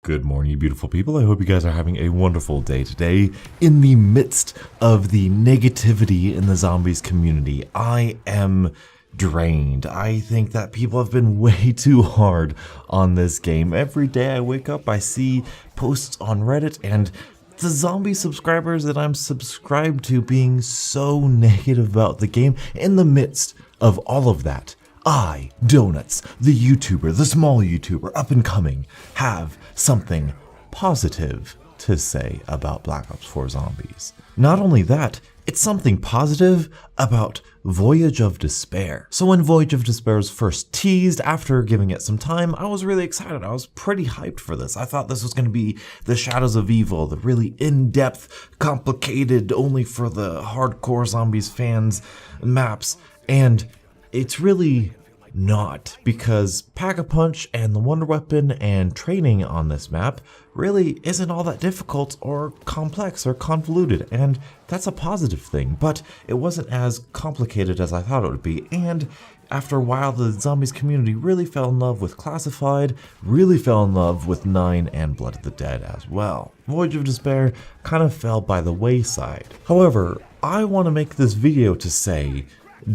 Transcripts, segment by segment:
Good morning, you beautiful people. I hope you guys are having a wonderful day today. In the midst of the negativity in the zombies community, I am drained. I think that people have been way too hard on this game. Every day I wake up, I see posts on Reddit and the zombie subscribers that I'm subscribed to being so negative about the game. In the midst of all of that, I, Doughnuts, the YouTuber, the small YouTuber, up and coming, have something positive to say about Black Ops 4 Zombies. Not only that, it's something positive about Voyage of Despair. So when Voyage of Despair was first teased, after giving it some time, I was really excited. I was pretty hyped for this. I thought this was going to be the Shadows of Evil, the really in-depth, complicated, only for the hardcore zombies fans maps, and it's really not, because Pack-a-Punch and the Wonder Weapon and training on this map really isn't all that difficult or complex or convoluted, and that's a positive thing, but it wasn't as complicated as I thought it would be, and after a while the zombies community really fell in love with Classified, really fell in love with 9 and Blood of the Dead as well. Voyage of Despair kind of fell by the wayside. However, I want to make this video to say,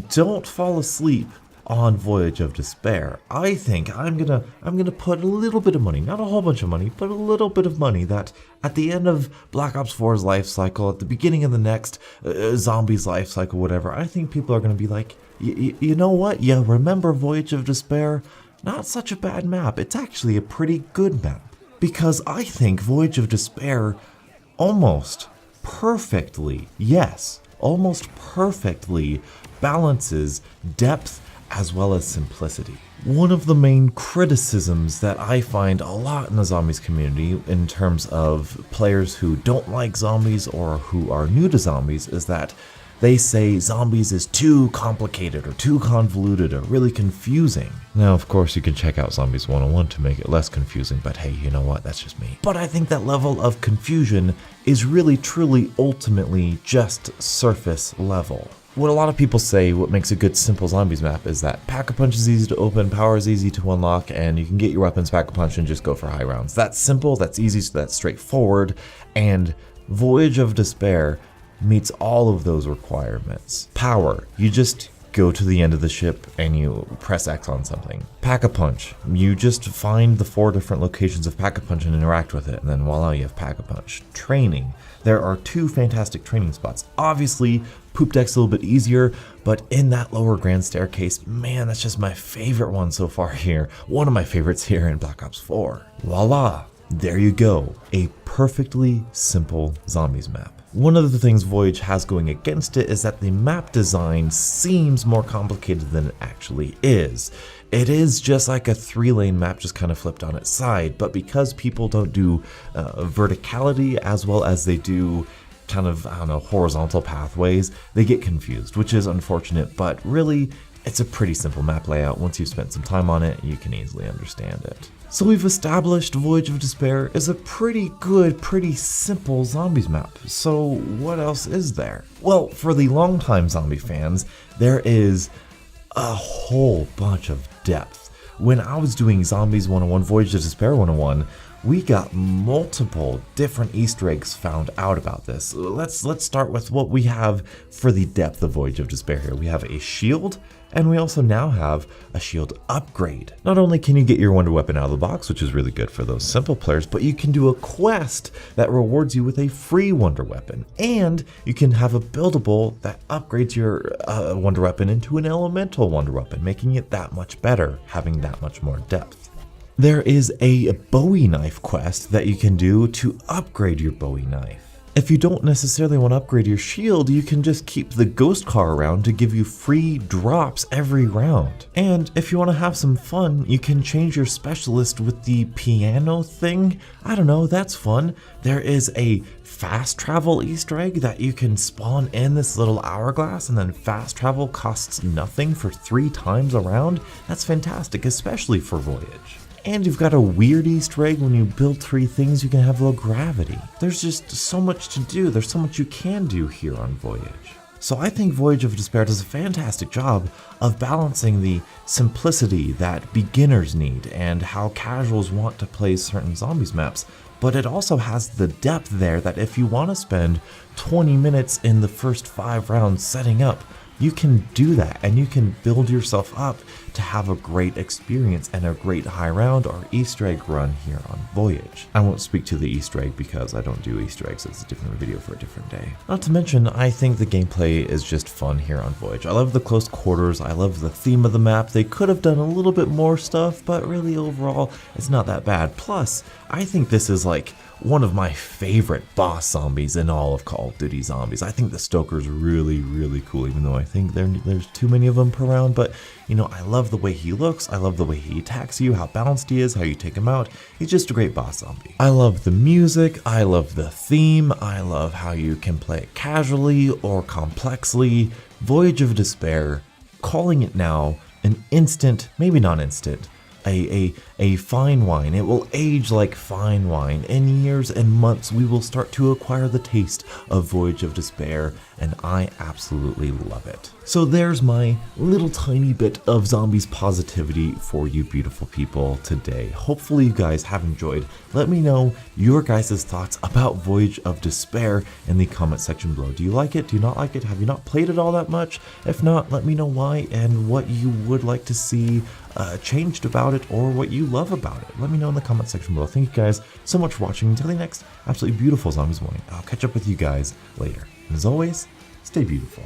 don't fall asleep on Voyage of Despair. I think I'm gonna put a little bit of money, not a whole bunch of money, but a little bit of money, that at the end of Black Ops 4's life cycle, at the beginning of the next zombies life cycle, whatever, I think people are gonna be like, you know what? Yeah, remember Voyage of Despair? Not such a bad map. It's actually a pretty good map, because I think Voyage of Despair almost perfectly, yes, almost perfectly balances depth as well as simplicity. One of the main criticisms that I find a lot in the zombies community in terms of players who don't like zombies or who are new to zombies is that they say zombies is too complicated or too convoluted or really confusing. Now, of course, you can check out Zombies 101 to make it less confusing, but hey, you know what? That's just me. But I think that level of confusion is really, truly, ultimately just surface level. What a lot of people say what makes a good simple zombies map is that Pack-a-Punch is easy to open, power is easy to unlock, and you can get your weapons Pack-a-Punch and just go for high rounds. That's simple, that's easy, so that's straightforward, and Voyage of Despair meets all of those requirements. Power, you just go to the end of the ship and you press X on something. Pack-a-Punch, you just find the 4 different locations of Pack-a-Punch and interact with it, and then voila, you have Pack-a-Punch. Training, there are 2 fantastic training spots. Obviously, Poop Deck's a little bit easier, but in that lower grand staircase, man, that's just my favorite one so far here. One of my favorites here in Black Ops 4. Voila, there you go, a perfectly simple zombies map. One of the things Voyage has going against it is that the map design seems more complicated than it actually is. It is just like a 3-lane map just kind of flipped on its side, but because people don't do verticality as well as they do kind of, I don't know, horizontal pathways, they get confused, which is unfortunate, but really, it's a pretty simple map layout. Once you've spent some time on it, you can easily understand it. So we've established Voyage of Despair is a pretty good, pretty simple zombies map. So what else is there? Well, for the longtime zombie fans, there is a whole bunch of depth. When I was doing Zombies 101, Voyage of Despair 101, we got multiple different Easter eggs found out about this. Let's start with what we have for the depth of Voyage of Despair here. We have a shield, and we also now have a shield upgrade. Not only can you get your Wonder Weapon out of the box, which is really good for those simple players, but you can do a quest that rewards you with a free Wonder Weapon. And you can have a buildable that upgrades your Wonder Weapon into an elemental Wonder Weapon, making it that much better, having that much more depth. There is a Bowie knife quest that you can do to upgrade your Bowie knife. If you don't necessarily want to upgrade your shield, you can just keep the ghost car around to give you free drops every round. And if you want to have some fun, you can change your specialist with the piano thing. I don't know, that's fun. There is a fast travel Easter egg that you can spawn in this little hourglass, and then fast travel costs nothing for 3 times around. That's fantastic, especially for Voyage. And you've got a weird Easter egg when you build 3 things, you can have low gravity. There's just so much to do. There's so much you can do here on Voyage. So I think Voyage of Despair does a fantastic job of balancing the simplicity that beginners need and how casuals want to play certain zombies maps, but it also has the depth there that if you want to spend 20 minutes in the first 5 rounds setting up, you can do that and you can build yourself up to have a great experience and a great high round or Easter egg run here on Voyage. I won't speak to the Easter egg because I don't do Easter eggs. It's a different video for a different day. Not to mention, I think the gameplay is just fun here on Voyage. I love the close quarters. I love the theme of the map. They could have done a little bit more stuff, but really overall, it's not that bad. Plus, I think this is like one of my favorite boss zombies in all of Call of Duty Zombies. I think the Stoker's really, really cool, even though I think there's too many of them per round, but you know, I love the way he looks, I love the way he attacks you, how balanced he is, how you take him out. He's just a great boss zombie. I love the music, I love the theme, I love how you can play it casually or complexly. Voyage of Despair, calling it now an instant, maybe not instant, a fine wine. It will age like fine wine. In years and months, we will start to acquire the taste of Voyage of Despair, and I absolutely love it. So there's my little tiny bit of zombies positivity for you beautiful people today. Hopefully you guys have enjoyed. Let me know your guys' thoughts about Voyage of Despair in the comment section below. Do you like it? Do you not like it? Have you not played it all that much? If not, let me know why and what you would like to see changed about it or what you love about it. Let me know in the comment section below. Thank you guys so much for watching. Until the next absolutely beautiful Zombies morning, I'll catch up with you guys later. And as always, stay beautiful.